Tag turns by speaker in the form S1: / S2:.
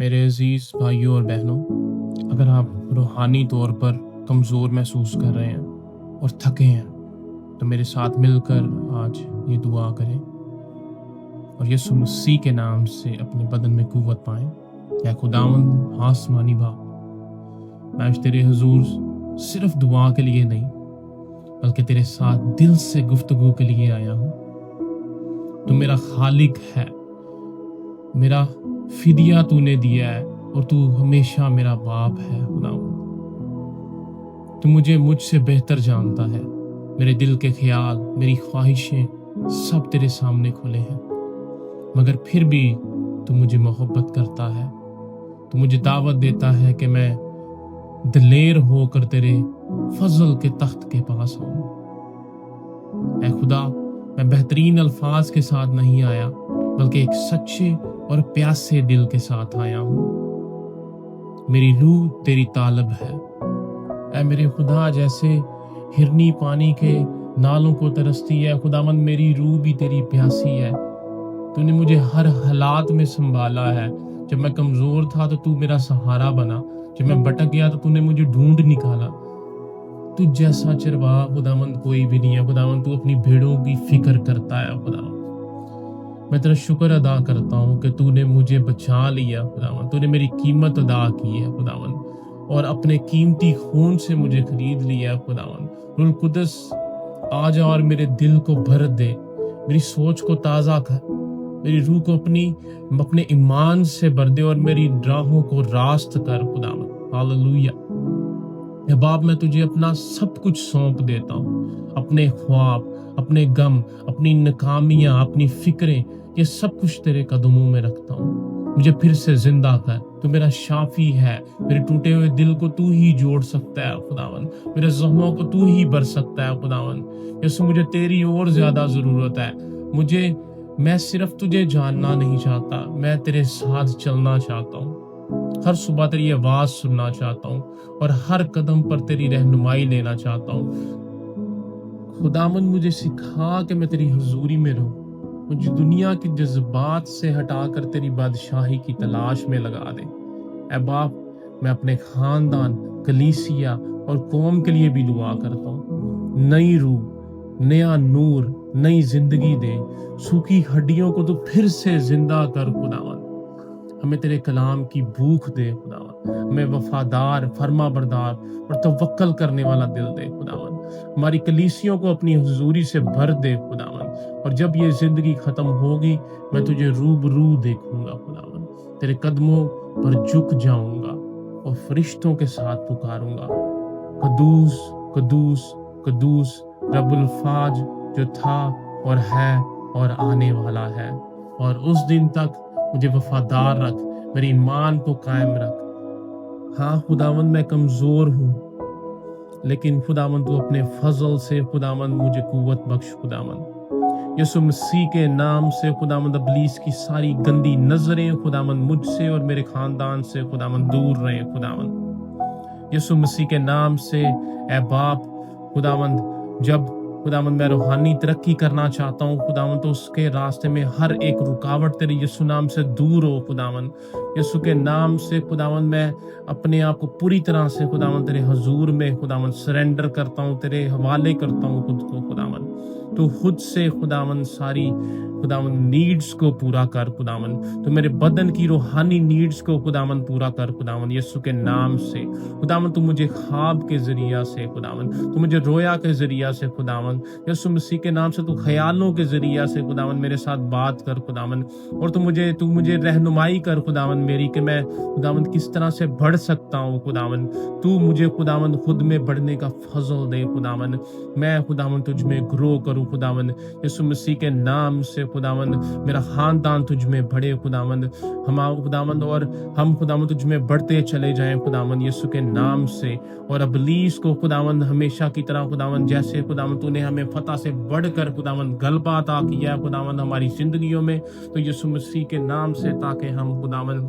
S1: میرے عزیز بھائیوں اور بہنوں، اگر آپ روحانی طور پر کمزور محسوس کر رہے ہیں اور تھکے ہیں تو میرے ساتھ مل کر آج یہ دعا کریں اور یسوع مسیح کے نام سے اپنے بدن میں قوت پائیں۔ اے خداوند آسمانی باپ، میں آج تیرے حضور صرف دعا کے لیے نہیں بلکہ تیرے ساتھ دل سے گفتگو کے لیے آیا ہوں۔ تو میرا خالق ہے، میرا فدیہ تو نے دیا ہے اور تو ہمیشہ میرا باپ ہے۔ خداوند تو مجھ سے بہتر جانتا ہے، میرے دل کے خیال، میری خواہشیں سب تیرے سامنے کھلے ہیں، مگر پھر بھی تو مجھے محبت کرتا ہے۔ تو مجھے دعوت دیتا ہے کہ میں دلیر ہو کر تیرے فضل کے تخت کے پاس آؤں۔ اے خدا، میں بہترین الفاظ کے ساتھ نہیں آیا بلکہ ایک سچے اور پیاسے دل کے ساتھ آیا ہوں۔ میری روح تیری طالب ہے۔ اے میرے خدا، جیسے ہرنی پانی کے نالوں کو ترستی ہے، خداوند میری روح بھی تیری پیاسی ہے۔ تو نے مجھے ہر حالات میں سنبھالا ہے۔ جب میں کمزور تھا تو تو میرا سہارا بنا، جب میں بھٹک گیا تو نے مجھے ڈھونڈ نکالا۔ تو جیسا چرواہا خداوند کوئی بھی نہیں ہے۔ خداوند تو اپنی بھیڑوں کی فکر کرتا ہے۔ خداوند میں تیرا شکر ادا کرتا ہوں کہ تو نے مجھے بچا لیا۔ خداوند تو نے میری قیمت ادا کی ہے خداوند، اور اپنے قیمتی خون سے مجھے خرید لیا ہے خداوند۔ روح القدس آ جا اور میرے دل کو بھر دے، میری سوچ کو تازہ کر، میری روح کو اپنے ایمان سے بھر دے اور میری راہوں کو راست کر خداوند۔ ہاللویا۔ اے باپ، میں تجھے اپنا سب کچھ سونپ دیتا ہوں، اپنے خواب، اپنے غم، اپنی ناکامیاں، اپنی فکریں، یہ سب کچھ تیرے قدموں میں رکھتا ہوں۔ مجھے پھر سے زندہ کر، تو میرا شافی ہے۔ میرے ٹوٹے ہوئے دل کو تو ہی جوڑ سکتا ہے خداوند، میرے زخموں کو تو ہی بھر سکتا ہے خداوند۔ یسوع، مجھے تیری اور زیادہ ضرورت ہے۔ میں صرف تجھے جاننا نہیں چاہتا، میں تیرے ساتھ چلنا چاہتا ہوں۔ ہر صبح تیری آواز سننا چاہتا ہوں اور ہر قدم پر تیری رہنمائی لینا چاہتا ہوں۔ خداوند مجھے سکھا کہ میں تیری حضوری میں رہوں، مجھے دنیا کی جذبات سے ہٹا کر تیری بادشاہی کی تلاش میں لگا دے۔ اے باپ، میں اپنے خاندان، کلیسیا اور قوم کے لیے بھی دعا کرتا ہوں۔ نئی روح، نیا نور، نئی زندگی دے، سوکھی ہڈیوں کو تو پھر سے زندہ کر خداوند۔ ہمیں تیرے کلام کی بھوک دے خداوند، ہمیں وفادار، فرما بردار اور توکل کرنے والا دل دے خداوند۔ ہماری کلیسیوں کو اپنی حضوری سے بھر دے خداوند، اور جب یہ زندگی ختم ہوگی میں تجھے روبرو دیکھوں گا خداوند، تیرے قدموں پر جھک جاؤں گا اور فرشتوں کے ساتھ پکاروں گا، قدوس قدوس قدوس رب الفاج، جو تھا اور ہے اور آنے والا ہے۔ اور اس دن تک مجھے وفادار رکھ، میرے ایمان کو قائم رکھ۔ ہاں خداوند، میں کمزور ہوں، لیکن خداوند تو اپنے فضل سے خداوند مجھے قوت بخش خداوند۔ یسوع مسیح کے نام سے خداوند ابلیس کی ساری گندی نظریں خداوند مجھ سے اور میرے خاندان سے خداوند دور رہیں خداوند۔ یسوع مسیح کے نام سے اے باپ خداوند، جب خداوند میں روحانی ترقی کرنا چاہتا ہوں خداوند، تو اس کے راستے میں ہر ایک رکاوٹ تیرے یسوع نام سے دور ہو خداوند۔ یسوع کے نام سے خداوند میں اپنے آپ کو پوری طرح سے خداوند تیرے حضور میں خداوند سرنڈر کرتا ہوں، تیرے حوالے کرتا ہوں خود کو خداوند۔ تو خود سے خداوند ساری خداوند نیڈز کو پورا کر خداوند، تو میرے بدن کی روحانی نیڈز کو خداوند پورا کر خداوند یسوع کے نام سے خداوند۔ تو مجھے خواب کے ذریعہ سے خداوند، تو مجھے رویا کے ذریعہ سے خداوند یسوع مسیح کے نام سے، تو خیالوں کے ذریعہ سے خداوند میرے ساتھ بات کر خداوند، اور تو مجھے رہنمائی کر خداوند میری، کہ میں خداوند کس طرح سے بڑھ سکتا ہوں خداوند۔ تو مجھے خداوند خود میں بڑھنے کا فضل دے خداوند، میں خداوند تجھ میں گرو کروں خداوند یسوع مسیح کے نام سے خداوند۔ میرا خاندان تجھ میں بڑھے خداوند، خداوند اور ہم خداوند تجھ میں بڑھتے چلے جائیں خداوند یسوع کے نام سے۔ اور ابلیس کو خداوند ہمیشہ کی طرح خداوند، جیسے خداوند تو نے ہمیں فتح سے بڑھ کر خداوند غلبہ عطا کیا ہے خداوند ہماری زندگیوں میں، تو یسوع مسیح کے نام سے، تاکہ ہم خداوند